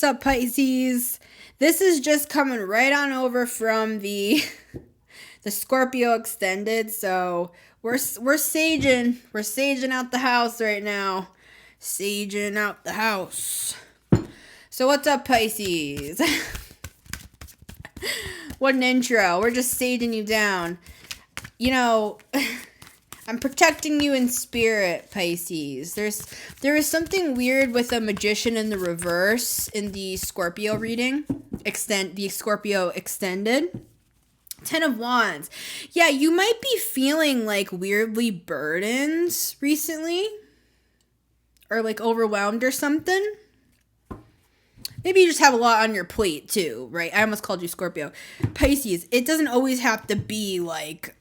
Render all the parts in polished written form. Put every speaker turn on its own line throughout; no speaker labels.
What's up, Pisces? This is just coming right on over from the Scorpio extended. So we're saging out the house right now. Saging out the house. So what's up, Pisces? What an intro. We're just saging you down. You know, I'm protecting you in spirit, Pisces. There is something weird with a magician in the reverse in the Scorpio reading. The Scorpio extended. 10 of Wands. Yeah, you might be feeling like weirdly burdened recently. Or like overwhelmed or something. Maybe you just have a lot on your plate too, right? I almost called you Scorpio. Pisces, it doesn't always have to be like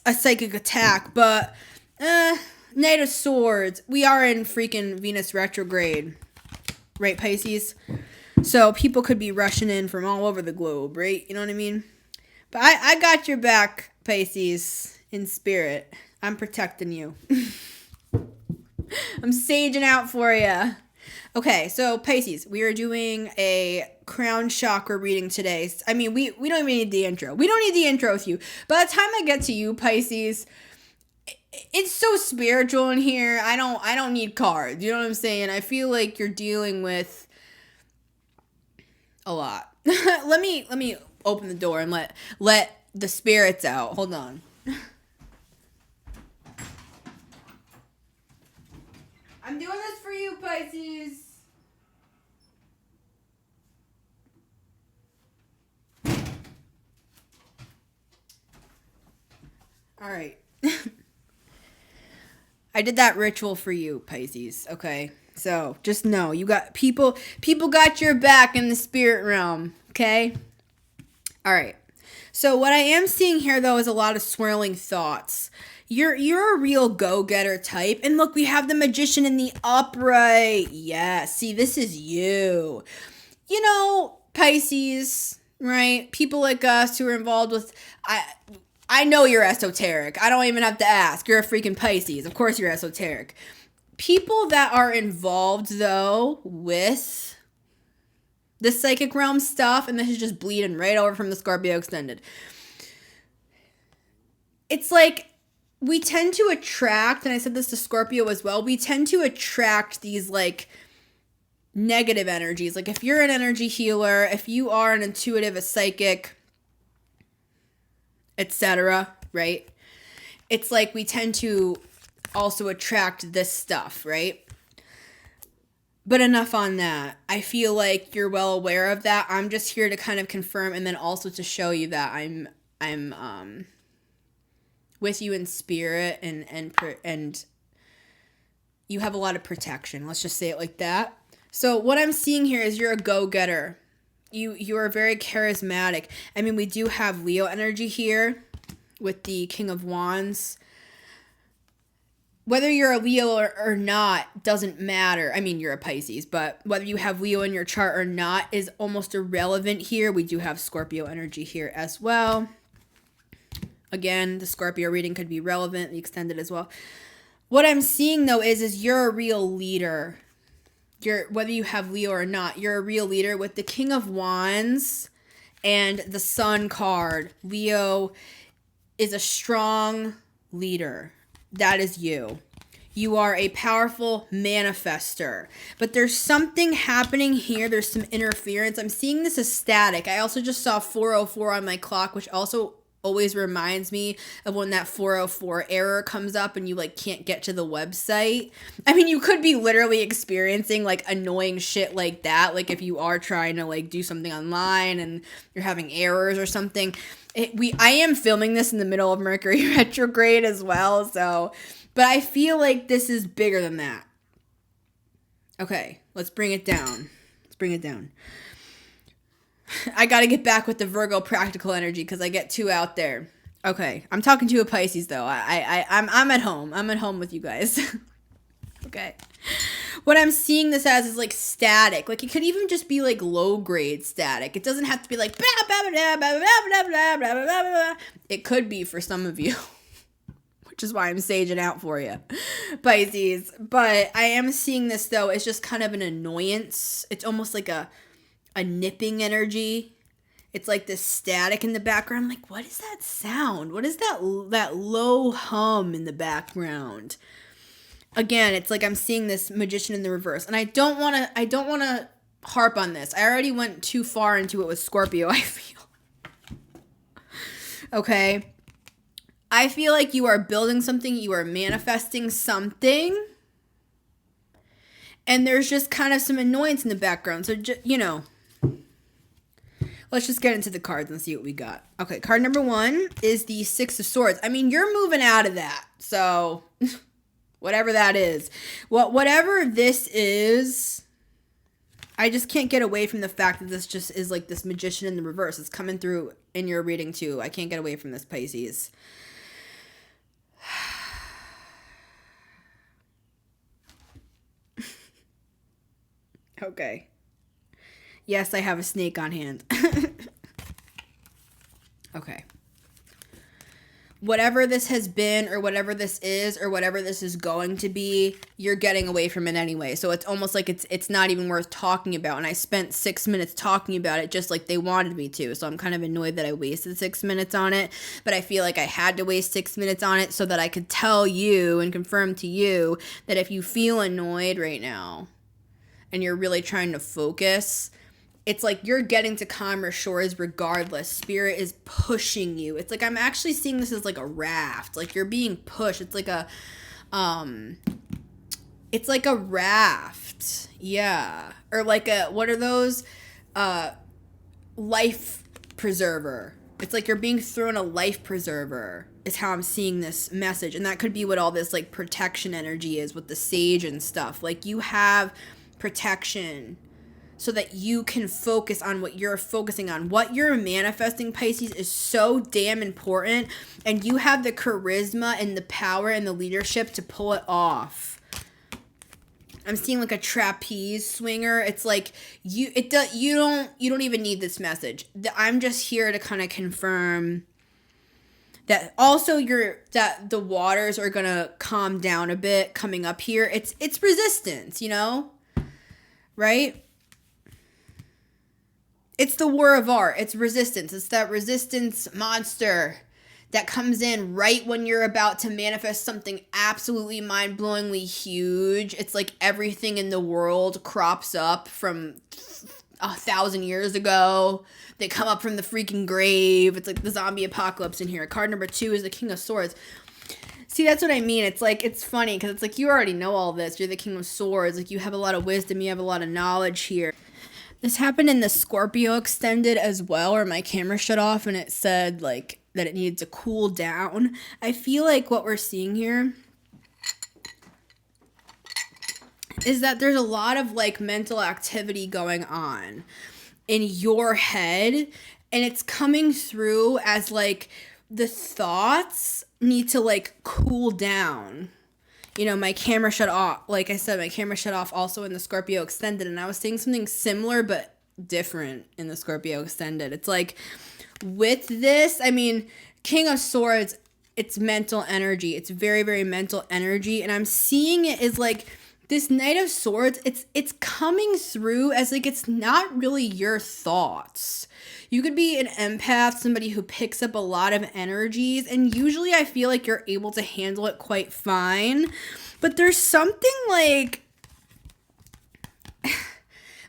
a psychic attack, but Knight of Swords. We are in freaking Venus retrograde, right, Pisces? So people could be rushing in from all over the globe, right? You know what I mean? But I got your back, Pisces, in spirit. I'm protecting you. I'm saging out for you. Okay, so Pisces, we are doing a crown chakra reading today. I mean, we don't even need the intro. We don't need the intro with you. By the time I get to you, Pisces, it's so spiritual in here. I don't need cards. You know what I'm saying? I feel like you're dealing with a lot. let me open the door and let the spirits out. Hold on. I'm doing this for you, Pisces. All right. I did that ritual for you, Pisces. Okay. So just know you got people got your back in the spirit realm. Okay. All right. So what I am seeing here though is a lot of swirling thoughts. You're a real go-getter type. And look, we have the Magician in the upright. Yeah. See, this is you. You know, Pisces, right? People like us who are involved with I know you're esoteric. I don't even have to ask. You're a freaking Pisces. Of course you're esoteric. People that are involved, though, with the psychic realm stuff, and this is just bleeding right over from the Scorpio extended. It's like we tend to attract, and I said this to Scorpio as well, we tend to attract these, like, negative energies. Like, if you're an energy healer, if you are an intuitive, a psychic, etc., right? It's like we tend to also attract this stuff, right? But enough on that. I feel like you're well aware of that. I'm just here to kind of confirm and then also to show you that I'm with you in spirit and you have a lot of protection. Let's just say it like that. So what I'm seeing here is you're a go-getter. You are very charismatic. I mean, we do have Leo energy here with the King of Wands. Whether you're a Leo or not doesn't matter. I mean, you're a Pisces, but whether you have Leo in your chart or not is almost irrelevant here. We do have Scorpio energy here as well. Again, the Scorpio reading could be relevant, the extended as well. What I'm seeing, though, is you're a real leader. Whether you have Leo or not, you're a real leader with the King of Wands and the Sun card. Leo is a strong leader. That is you. You are a powerful manifester. But there's something happening here. There's some interference. I'm seeing this as static. I also just saw 404 on my clock, which also always reminds me of when that 404 error comes up and you like can't get to the website. I mean, you could be literally experiencing like annoying shit like that. Like if you are trying to like do something online and you're having errors or something. I am filming this in the middle of Mercury retrograde as well. So, but I feel like this is bigger than that. Okay, let's bring it down. I got to get back with the Virgo practical energy because I get too out there. Okay, I'm talking to a Pisces though. I'm at home. I'm at home with you guys. Okay. What I'm seeing this as is like static. Like it could even just be like low grade static. It doesn't have to be like blah, blah, blah, blah, blah, blah, blah, blah, blah, blah, blah. It could be for some of you. which is why I'm saging out for you, Pisces. But I am seeing this, though, as just kind of an annoyance. It's almost like a nipping energy. It's like this static in the background. I'm like, what is that sound? What is that low hum in the background? Again, it's like I'm seeing this Magician in the reverse. And I don't want to harp on this. I already went too far into it with Scorpio, I feel. Okay? I feel like you are building something, you are manifesting something, and there's just kind of some annoyance in the background. So, let's just get into the cards and see what we got. Okay, card number 1 is the Six of Swords. I mean, you're moving out of that. So, whatever that is. Whatever this is, I just can't get away from the fact that this just is like this Magician in the reverse. It's coming through in your reading too. I can't get away from this, Pisces. Okay. Yes, I have a snake on hand. Okay. Whatever this has been, or whatever this is, or whatever this is going to be, you're getting away from it anyway. So it's almost like it's not even worth talking about. And I spent 6 minutes talking about it just like they wanted me to. So I'm kind of annoyed that I wasted 6 minutes on it. But I feel like I had to waste 6 minutes on it so that I could tell you and confirm to you that if you feel annoyed right now and you're really trying to focus, it's like you're getting to calmer shores regardless. Spirit is pushing you. It's like I'm actually seeing this as like a raft. Like you're being pushed. It's like a raft. Yeah. Or like what are those? Life preserver. It's like you're being thrown a life preserver is how I'm seeing this message. And that could be what all this like protection energy is with the sage and stuff. Like you have protection so that you can focus on what you're focusing on. What you're manifesting, Pisces, is so damn important, and you have the charisma and the power and the leadership to pull it off. I'm seeing like a trapeze swinger. It's like you don't even need this message. I'm just here to kind of confirm that also that the waters are gonna calm down a bit coming up here. It's resistance, right? It's the war of art. It's resistance. It's that resistance monster that comes in right when you're about to manifest something absolutely mind-blowingly huge. It's like everything in the world crops up from 1,000 years ago. They come up from the freaking grave. It's like the zombie apocalypse in here. Card number 2 is the King of Swords. See, that's what I mean. It's like, it's funny because it's like you already know all this. You're the King of Swords. Like you have a lot of wisdom. You have a lot of knowledge here. This happened in the Scorpio extended as well, where my camera shut off and it said like that it needed to cool down. I feel like what we're seeing here is that there's a lot of like mental activity going on in your head, and it's coming through as like the thoughts need to like cool down. My camera shut off. Like I said, my camera shut off also in the Scorpio extended, and I was seeing something similar but different in the Scorpio extended. It's like with this, I mean, King of Swords, it's mental energy. It's very, very mental energy, and I'm seeing it as like this Knight of Swords. It's coming through as like it's not really your thoughts. You could be an empath, somebody who picks up a lot of energies, and usually I feel like you're able to handle it quite fine. But there's something like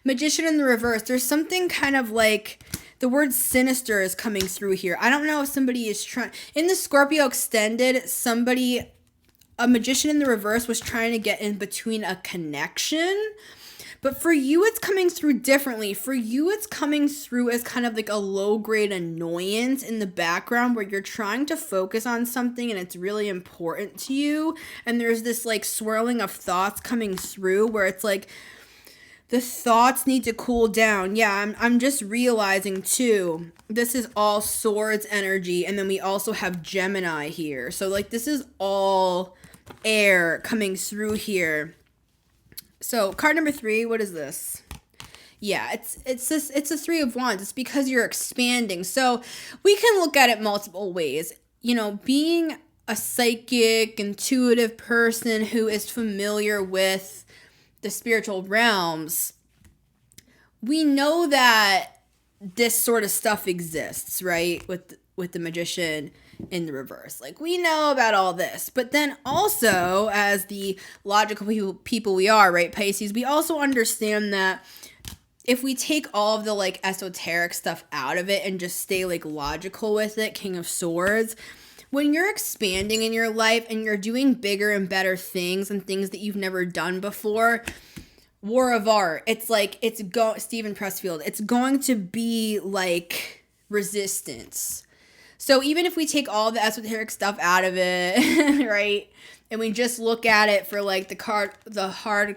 Magician in the reverse. There's something kind of like the word sinister is coming through here. I don't know if somebody is trying in the Scorpio extended, a Magician in the reverse was trying to get in between a connection. But for you, it's coming through differently. For you, it's coming through as kind of like a low-grade annoyance in the background where you're trying to focus on something and it's really important to you. And there's this like swirling of thoughts coming through where it's like the thoughts need to cool down. Yeah, I'm just realizing too, this is all swords energy. And then we also have Gemini here. So like this is all air coming through here. So card number 3, what is this? Yeah, it's a 3 of Wands. It's because you're expanding. So we can look at it multiple ways. Being a psychic, intuitive person who is familiar with the spiritual realms, we know that this sort of stuff exists, right? With the Magician in the reverse. Like, we know about all this. But then also, as the logical people we are, right, Pisces, we also understand that if we take all of the, like, esoteric stuff out of it and just stay, like, logical with it, King of Swords, when you're expanding in your life and you're doing bigger and better things and things that you've never done before, War of Art, it's like, Stephen Pressfield, it's going to be like resistance. So even if we take all the esoteric stuff out of it, right, and we just look at it for like the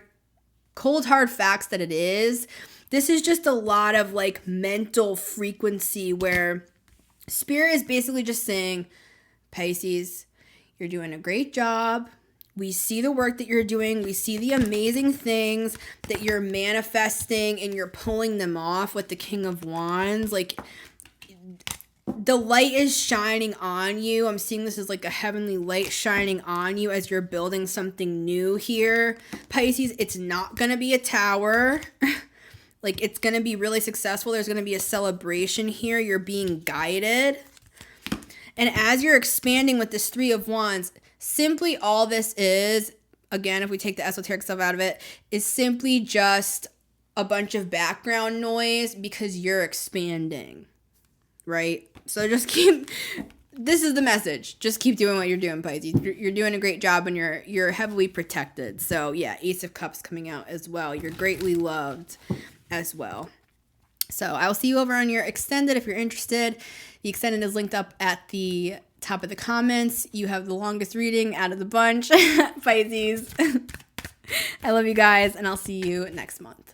cold hard facts that it is, this is just a lot of like mental frequency where Spirit is basically just saying, Pisces, you're doing a great job. We see the work that you're doing. We see the amazing things that you're manifesting and you're pulling them off with the King of Wands. Like, the light is shining on you. I'm seeing this as like a heavenly light shining on you as you're building something new here. Pisces, it's not going to be a tower. Like, it's going to be really successful. There's going to be a celebration here. You're being guided. And as you're expanding with this Three of Wands, simply all this is, again, if we take the esoteric stuff out of it, is simply just a bunch of background noise because you're expanding, right? So just this is the message. Just keep doing what you're doing, Pisces. You're doing a great job and you're heavily protected. So yeah, Ace of Cups coming out as well. You're greatly loved as well. So I will see you over on your extended if you're interested. The extended is linked up at the top of the comments. You have the longest reading out of the bunch, Pisces. I love you guys, and I'll see you next month.